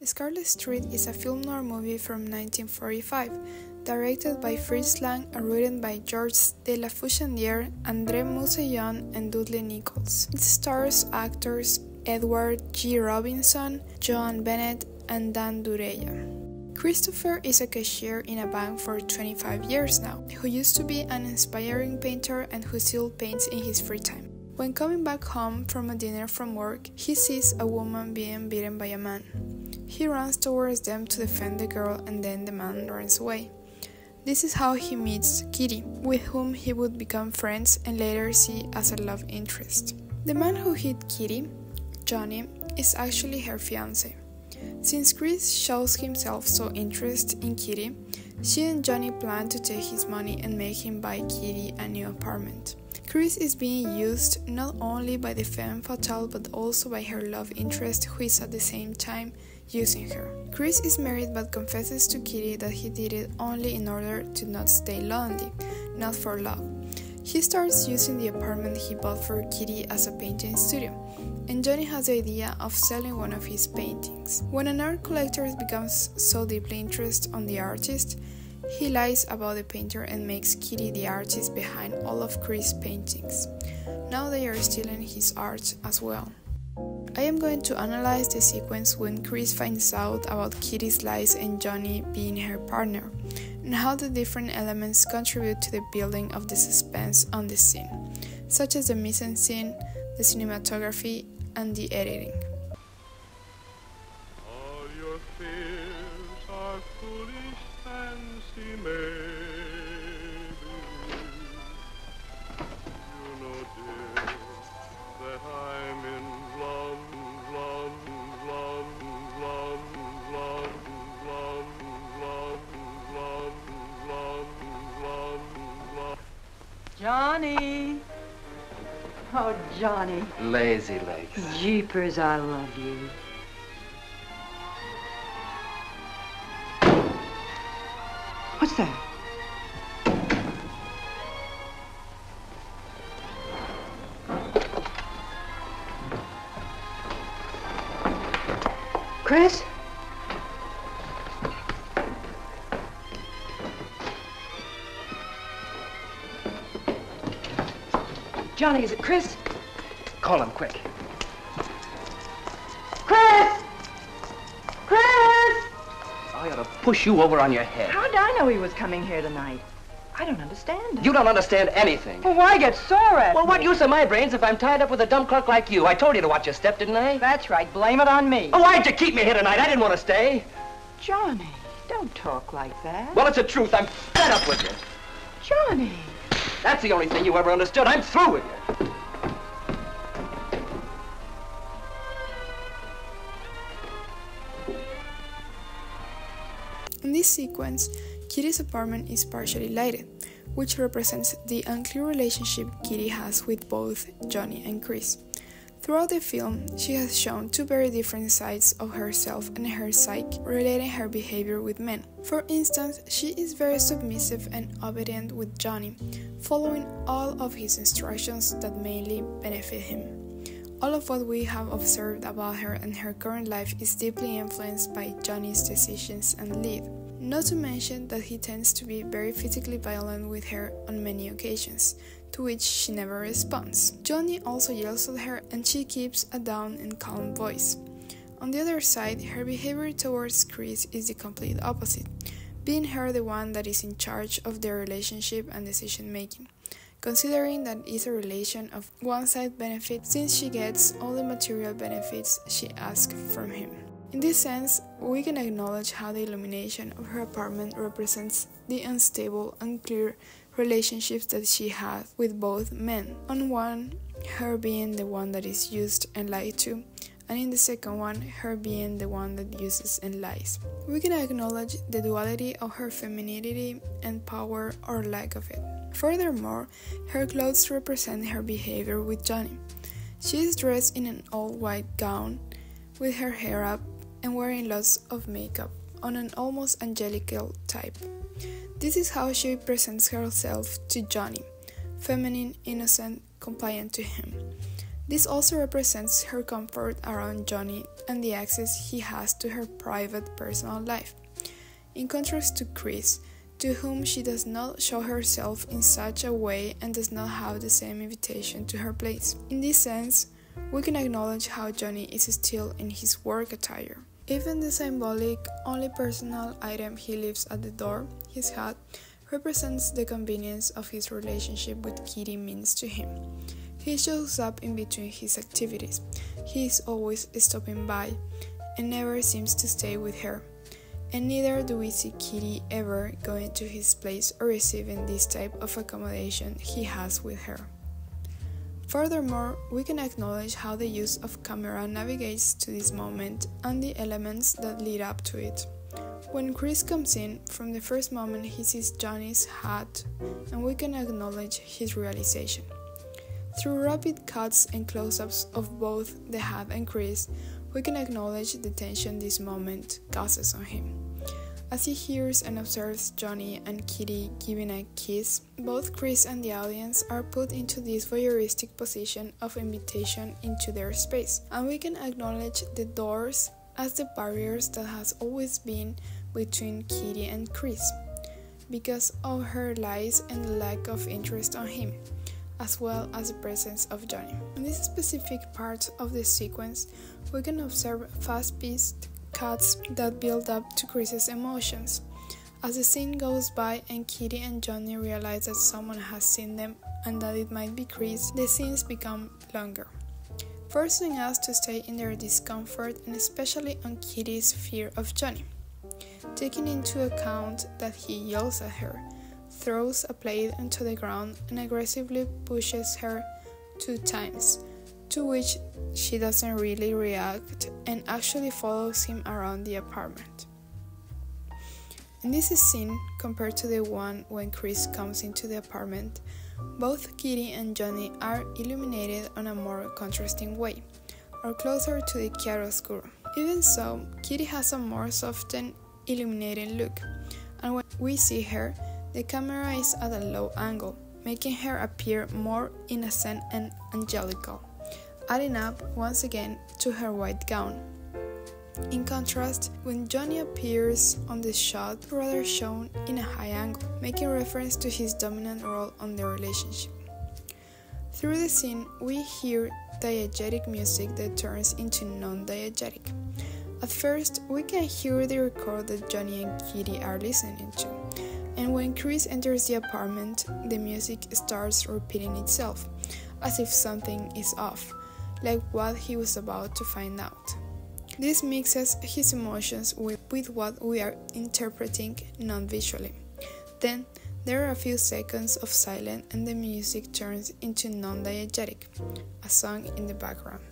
Scarlet Street is a film noir movie from 1945, directed by Fritz Lang and written by Georges de la Fushandière, André Mousseillon, and Dudley Nichols. It stars actors Edward G. Robinson, Joan Bennett, and Dan Dureya. Christopher is a cashier in a bank for 25 years now, who used to be an inspiring painter and who still paints in his free time. When coming back home from a dinner from work, he sees a woman being beaten by a man. He runs towards them to defend the girl, and then the man runs away. This is how he meets Kitty, with whom he would become friends and later see as a love interest. The man who hit Kitty, Johnny, is actually her fiancé. Since Chris shows himself so interested in Kitty, she and Johnny plan to take his money and make him buy Kitty a new apartment. Chris is being used not only by the femme fatale but also by her love interest, who is at the same time using her. Chris is married but confesses to Kitty that he did it only in order to not stay lonely, not for love. He starts using the apartment he bought for Kitty as a painting studio, and Johnny has the idea of selling one of his paintings. When an art collector becomes so deeply interested on the artist, he lies about the painter and makes Kitty the artist behind all of Chris' paintings. Now they are stealing his art as well. I am going to analyze the sequence when Chris finds out about Kitty's lies and Johnny being her partner, and how the different elements contribute to the building of the suspense on the scene, such as the mise-en-scene, the cinematography, and the editing. All your fears are foolish fancy, maybe. You know, dear, that I'm in love, love, love, love, love, love, love, love, love, love, love. Johnny! Oh, Johnny. Lazy legs. Jeepers, I love you. What's that? Chris? Johnny, is it Chris? Call him quick. Chris! Chris! I ought to push you over on your head. How did I know he was coming here tonight? I don't understand it. You don't understand anything. Well, why get sore at Well, me? what use are my brains if I'm tied up with a dumb clerk like you? I told you to watch your step, didn't I? That's right. Blame it on me. Oh, why'd you keep me here tonight? I didn't want to stay. Johnny, don't talk like that. Well, it's the truth. I'm fed up with you. Johnny. That's the only thing you ever understood. I'm through with you. In this sequence, Kitty's apartment is partially lighted, which represents the unclear relationship Kitty has with both Johnny and Chris. Throughout the film, she has shown two very different sides of herself and her psyche, relating her behavior with men. For instance, she is very submissive and obedient with Johnny, following all of his instructions that mainly benefit him. All of what we have observed about her and her current life is deeply influenced by Johnny's decisions and lead. Not to mention that he tends to be very physically violent with her on many occasions, to which she never responds. Johnny also yells at her and she keeps a down and calm voice. On the other side, her behavior towards Chris is the complete opposite, being her the one that is in charge of their relationship and decision making, considering that it's a relation of one-side benefit since she gets all the material benefits she asks from him. In this sense, we can acknowledge how the illumination of her apartment represents the unstable, unclear relationships that she has with both men. On one, her being the one that is used and lied to, and in the second one, her being the one that uses and lies. We can acknowledge the duality of her femininity and power or lack of it. Furthermore, her clothes represent her behavior with Johnny. She is dressed in an all-white gown, with her hair up and wearing lots of makeup, on an almost angelical type. This is how she presents herself to Johnny, feminine, innocent, compliant to him. This also represents her comfort around Johnny and the access he has to her private personal life, in contrast to Chris, to whom she does not show herself in such a way and does not have the same invitation to her place. In this sense, we can acknowledge how Johnny is still in his work attire. Even the symbolic, only personal item he leaves at the door, his hat, represents the convenience of his relationship with Kitty means to him. He shows up in between his activities. He is always stopping by and never seems to stay with her. And neither do we see Kitty ever going to his place or receiving this type of accommodation he has with her. Furthermore, we can acknowledge how the use of camera navigates to this moment and the elements that lead up to it. When Chris comes in, from the first moment he sees Johnny's hat, and we can acknowledge his realization. Through rapid cuts and close-ups of both the hat and Chris, we can acknowledge the tension this moment causes on him. As he hears and observes Johnny and Kitty giving a kiss, both Chris and the audience are put into this voyeuristic position of invitation into their space, and we can acknowledge the doors as the barriers that has always been between Kitty and Chris, because of her lies and the lack of interest on him, as well as the presence of Johnny. In this specific part of the sequence, we can observe fast-paced cuts that build up to Chris's emotions. As the scene goes by and Kitty and Johnny realize that someone has seen them and that it might be Chris, the scenes become longer, forcing us to stay in their discomfort and especially on Kitty's fear of Johnny, taking into account that he yells at her, throws a plate onto the ground and aggressively pushes her 2 times, to which she doesn't really react and actually follows him around the apartment. In this scene, compared to the one when Chris comes into the apartment, both Kitty and Johnny are illuminated on a more contrasting way, or closer to the chiaroscuro. Even so, Kitty has a more softened, illuminating look, and when we see her, the camera is at a low angle, making her appear more innocent and angelical, adding up once again to her white gown. In contrast, when Johnny appears on the shot, rather shown in a high angle, making reference to his dominant role on the relationship. Through the scene, we hear diegetic music that turns into non-diegetic. At first, we can hear the record that Johnny and Kitty are listening to, and when Chris enters the apartment, the music starts repeating itself, as if something is off, like what he was about to find out. This mixes his emotions with what we are interpreting non-visually. Then, there are a few seconds of silence and the music turns into non-diegetic, a song in the background.